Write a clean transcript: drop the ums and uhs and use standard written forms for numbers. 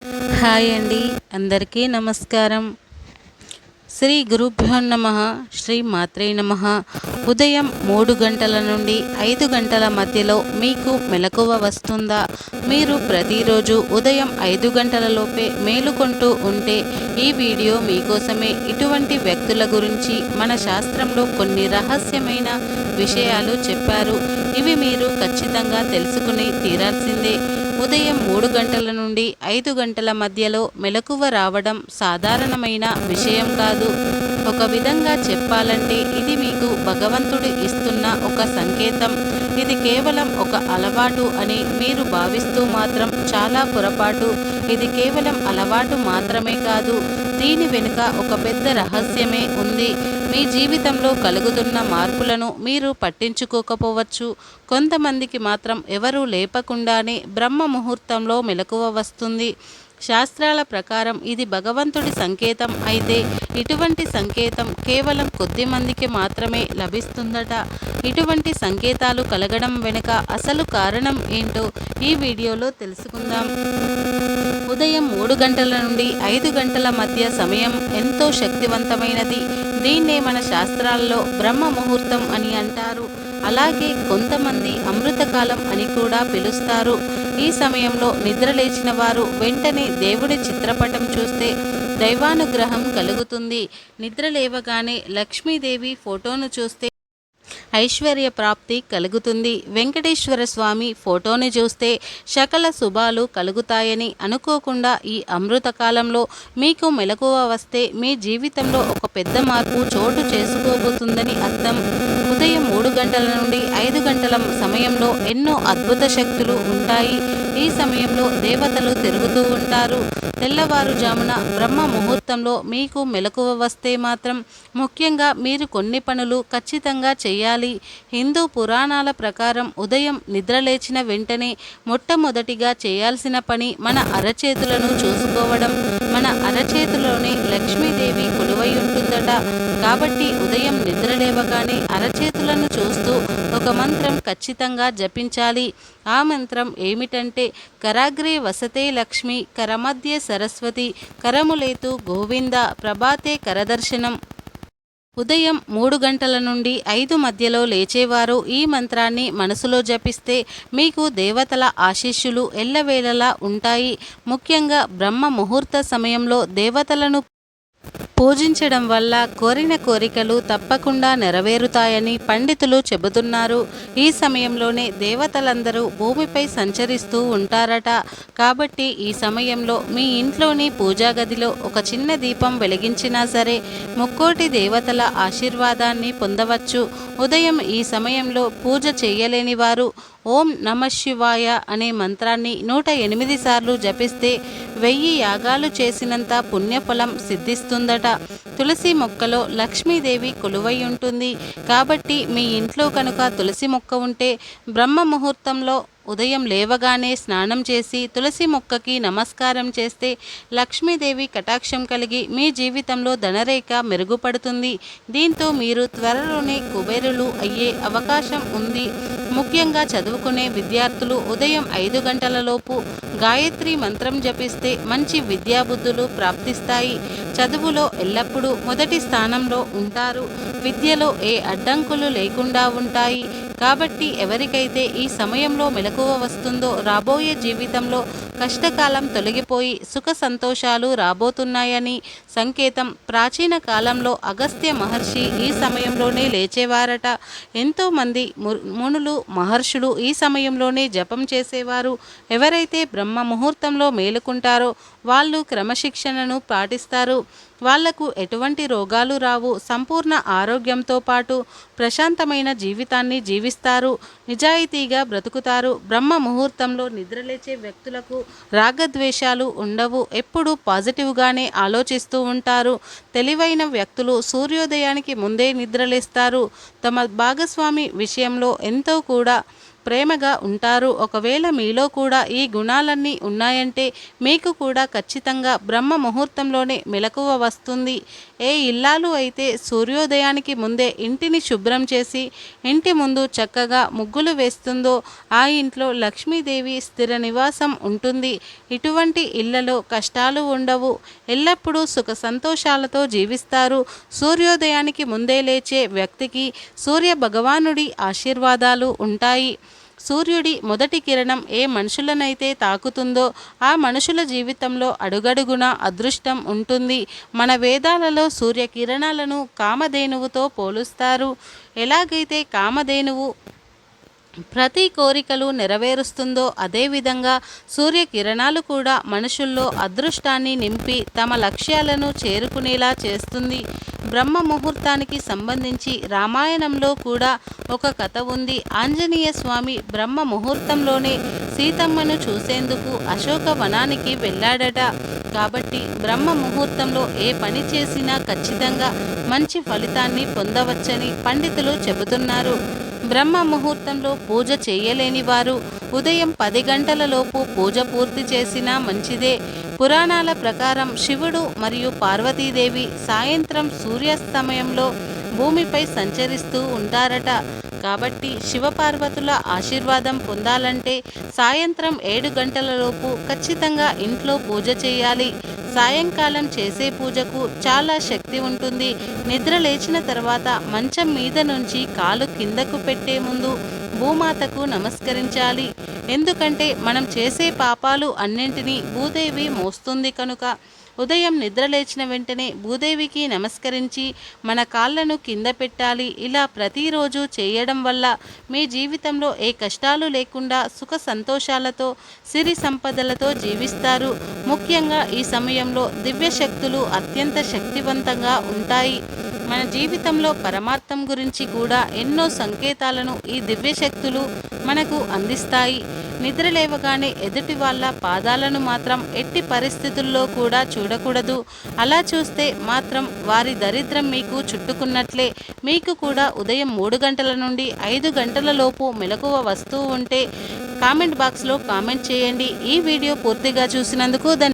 Hi అండి, అందరికీ నమస్కారం. శ్రీ గురుభ్యో నమః. శ్రీ మాత్రే నమః. ఉదయం 3 గంటల నుండి 5 గంటల మధ్యలో మీకు మెలకువ వస్తుందా? మీరు ప్రతిరోజు ఉదయం 5 గంటల లోపే మేలుకొంటూ ఉంటే ఈ వీడియో మీకోసమే. ఇటువంటి వ్యక్తుల గురించి మన శాస్త్రంలో కొన్ని రహస్యమైన విషయాలు చెప్పారు. ఇవి మీరు ఖచ్చితంగా తెలుసుకుని తీరాల్సిందే. ఉదయం 3 గంటల నుండి 5 గంటల మధ్యలో మెలకువ రావడం సాధారణమైన విషయం కాదు. ఒక విధంగా చెప్పాలంటే ఇది మీకు భగవంతుడు ఇస్తున్న ఒక సంకేతం. ఇది కేవలం ఒక అలవాటు అని మీరు భావిస్తూ మాత్రం చాలా పొరపాటు. ఇది కేవలం అలవాటు మాత్రమే కాదు, దీని వెనుక ఒక పెద్ద రహస్యమే ఉంది. మీ జీవితంలో కలుగుతున్న మార్పులను మీరు పట్టించుకోకపోవచ్చు. కొంతమందికి మాత్రం ఎవరూ లేపకుండానే బ్రహ్మ ముహూర్తంలో మెలకువ వస్తుంది. శాస్త్రాల ప్రకారం ఇది భగవంతుడి సంకేతం అయితే ఇటువంటి సంకేతం కేవలం కొద్ది మందికి మాత్రమే లభిస్తుందట. ఇటువంటి సంకేతాలు కలగడం వెనుక అసలు కారణం ఏంటో ఈ వీడియోలో తెలుసుకుందాం. ఉదయం 3 గంటల నుండి 5 గంటల మధ్య సమయం ఎంతో శక్తివంతమైనది. దీన్నే మన శాస్త్రాల్లో బ్రహ్మ ముహూర్తం అని అంటారు. అలాగే కొంతమంది అమృతకాలం అని కూడా పిలుస్తారు. ఈ సమయంలో నిద్రలేచిన వారు వెంటనే దేవుడి చిత్రపటం చూస్తే దైవానుగ్రహం కలుగుతుంది. నిద్ర లేవగానే లక్ష్మీదేవి ఫోటోను చూస్తే ఐశ్వర్య ప్రాప్తి కలుగుతుంది. వెంకటేశ్వర స్వామి ఫోటోని చూస్తే సకల శుభాలు కలుగుతాయని అనుకోకుండా ఈ అమృతకాలంలో మీకు మెలకువ వస్తే మీ జీవితంలో ఒక పెద్ద మార్పు చోటు చేసుకోబోతుందని అర్థం. ఉదయం 3 గంటల నుండి 5 గంటల సమయంలో ఎన్నో అద్భుత శక్తులు ఉంటాయి. ఈ సమయంలో దేవతలు తిరుగుతూ ఉంటారు. తెల్లవారుజామున బ్రహ్మ ముహూర్తంలో మీకు మెలకువ వస్తే మాత్రం ముఖ్యంగా మీరు కొన్ని పనులు ఖచ్చితంగా చేయాలి. హిందూ పురాణాల ప్రకారం ఉదయం నిద్రలేచిన వెంటనే మొట్టమొదటిగా చేయాల్సిన పని మన అరచేతులను చూసుకోవడం. మన అరచేతిలోనే లక్ష్మీదేవి కొలువై ఉంటుందట. కాబట్టి ఉదయం నిద్రలేవగానే అరచేతులను చూస్తూ ఒక మంత్రం ఖచ్చితంగా జపించాలి. ఆ మంత్రం ఏమిటంటే కరాగ్రే వసతే లక్ష్మి, కరమధ్య సరస్వతి, కరములేతు గోవింద, ప్రభాతే కరదర్శనం. ఉదయం 3 గంటల నుండి 5 మధ్యలో లేచేవారు ఈ మంత్రాన్ని మనసులో జపిస్తే మీకు దేవతల ఆశీస్సులు ఎల్లవేళలా ఉంటాయి. ముఖ్యంగా బ్రహ్మ ముహూర్త సమయంలో దేవతలను పూజించడం వల్ల కోరిన కోరికలు తప్పకుండా నెరవేరుతాయని పండితులు చెబుతున్నారు. ఈ సమయంలోనే దేవతలందరూ భూమిపై సంచరిస్తూ ఉంటారట. కాబట్టి ఈ సమయంలో మీ ఇంట్లోని పూజా గదిలో ఒక చిన్న దీపం వెలిగించినా సరే ముక్కోటి దేవతల ఆశీర్వాదాన్ని పొందవచ్చు. ఉదయం ఈ సమయంలో పూజ చేయలేని వారు ఓం నమఃశివాయ అనే మంత్రాన్ని 108 సార్లు జపిస్తే 1000 యాగాలు చేసినంత పుణ్యఫలం సిద్ధిస్తుందట. తులసి మొక్కలో లక్ష్మీదేవి కొలువై ఉంటుంది. కాబట్టి మీ ఇంట్లో కనుక తులసి మొక్క ఉంటే బ్రహ్మ ముహూర్తంలో ఉదయం లేవగానే స్నానం చేసి తులసి మొక్కకి నమస్కారం చేస్తే లక్ష్మీదేవి కటాక్షం కలిగి మీ జీవితంలో ధనరేఖ మెరుగుపడుతుంది. దీంతో మీరు త్వరలోనే కుబేరులు అయ్యే అవకాశం ఉంది. ముఖ్యంగా చదువుకునే విద్యార్థులు ఉదయం 5 గంటలలోపు గాయత్రి మంత్రం జపిస్తే మంచి విద్యాబుద్ధులు ప్రాప్తిస్తాయి. చదువులో ఎల్లప్పుడూ మొదటి స్థానంలో ఉంటారు. విద్యలో ఏ అడ్డంకులు లేకుండా ఉంటాయి. కాబట్టి ఎవరికైతే ఈ సమయంలో మెలకువ వస్తుందో రాబోయే జీవితంలో కష్టకాలం తొలగిపోయి సుఖ సంతోషాలు రాబోతున్నాయని సంకేతం. ప్రాచీన కాలంలో అగస్త్య మహర్షి ఈ సమయంలోనే లేచేవారట. ఎంతోమంది మునులు మహర్షులు ఈ సమయంలోనే జపం చేసేవారు. ఎవరైతే బ్రహ్మ ముహూర్తంలో మేలుకుంటారో వాళ్ళు క్రమశిక్షణను పాటిస్తారు. వాళ్లకు ఎటువంటి రోగాలు రావు. సంపూర్ణ ఆరోగ్యంతో పాటు ప్రశాంతమైన జీవితాన్ని జీవిస్తారు. నిజాయితీగా బ్రతుకుతారు. బ్రహ్మ ముహూర్తంలో నిద్రలేచే వ్యక్తులకు రాగద్వేషాలు ఉండవు. ఎప్పుడూ పాజిటివ్గానే ఆలోచిస్తూ ఉంటారు. తెలివైన వ్యక్తులు సూర్యోదయానికి ముందే నిద్రలేస్తారు. తమ భాగస్వామి విషయంలో ఎంతో కూడా ప్రేమగా ఉంటారు. ఒకవేళ మీలో కూడా ఈ గుణాలన్నీ ఉన్నాయంటే మీకు కూడా ఖచ్చితంగా బ్రహ్మ ముహూర్తంలోనే మెలకువ వస్తుంది. ఏ ఇల్లాలు అయితే సూర్యోదయానికి ముందే ఇంటిని శుభ్రం చేసి ఇంటి ముందు చక్కగా ముగ్గులు వేస్తుందో ఆ ఇంట్లో లక్ష్మీదేవి స్థిర నివాసం ఉంటుంది. ఇటువంటి ఇళ్లలో కష్టాలు ఉండవు. ఎల్లప్పుడూ సుఖ సంతోషాలతో జీవిస్తారు. సూర్యోదయానికి ముందే లేచే వ్యక్తికి సూర్య భగవానుడి ఆశీర్వాదాలు ఉంటాయి. సూర్యుడి మొదటి కిరణం ఏ మనుషులనైతే తాకుతుందో ఆ మనుషుల జీవితంలో అడుగడుగునా అదృష్టం ఉంటుంది. మన వేదాలలో సూర్యకిరణాలను కామధేనువుతో పోలుస్తారు. ఎలాగైతే కామధేనువు ప్రతి కోరికలు నెరవేరుస్తుందో అదేవిధంగా సూర్యకిరణాలు కూడా మనుషుల్లో అదృష్టాన్ని నింపి తమ లక్ష్యాలను చేరుకునేలా చేస్తుంది. బ్రహ్మ ముహూర్తానికి సంబంధించి రామాయణంలో కూడా ఒక కథ ఉంది. ఆంజనేయ స్వామి బ్రహ్మ ముహూర్తంలోనే సీతమ్మను చూసేందుకు అశోకవనానికి వెళ్ళాడట. కాబట్టి బ్రహ్మ ముహూర్తంలో ఏ పని చేసినా ఖచ్చితంగా మంచి ఫలితాన్ని పొందవచ్చని పండితులు చెబుతున్నారు. బ్రహ్మ ముహూర్తంలో పూజ చేయలేని వారు ఉదయం 10 గంటలలోపు పూజ పూర్తి చేసినా మంచిదే. పురాణాల ప్రకారం శివుడు మరియు పార్వతీదేవి సాయంత్రం సూర్యాస్తమయంలో భూమిపై సంచరిస్తూ ఉంటారట. కాబట్టి శివపార్వతుల ఆశీర్వాదం పొందాలంటే సాయంత్రం 7 గంటలలోపు ఖచ్చితంగా ఇంట్లో పూజ చేయాలి. సాయంకాలం చేసే పూజకు చాలా శక్తి ఉంటుంది. నిద్ర లేచిన తర్వాత మంచం మీద నుంచి కాలు కిందకు పెట్టే ముందు భూమాతకు నమస్కరించాలి. ఎందుకంటే మనం చేసే పాపాలు అన్నింటినీ భూదేవి మోస్తుంది కనుక. ఉదయం నిద్ర లేచిన వెంటనే భూదేవికి నమస్కరించి మన కాళ్ళను కింద పెట్టాలి. ఇలా ప్రతిరోజు చేయడం వల్ల మీ జీవితంలో ఏ కష్టాలు లేకుండా సుఖ సంతోషాలతో సిరి సంపదలతో జీవిస్తారు. ముఖ్యంగా ఈ సమయంలో దివ్య శక్తులు అత్యంత శక్తివంతంగా ఉంటాయి. మన జీవితంలో పరమార్థం గురించి కూడా ఎన్నో సంకేతాలను ఈ దివ్యశక్తులు మనకు అందిస్తాయి. నిద్ర లేవగానే ఎదుటి వాళ్ళ పాదాలను మాత్రం ఎట్టి పరిస్థితుల్లో కూడా చూడకూడదు. అలా చూస్తే మాత్రం వారి దరిద్రం మీకు చుట్టుకున్నట్లే. మీకు కూడా ఉదయం 3 గంటల నుండి 5 గంటల లోపు మెలకువ వస్తూ ఉంటే కామెంట్ బాక్స్లో కామెంట్ చేయండి. ఈ వీడియో పూర్తిగా చూసినందుకు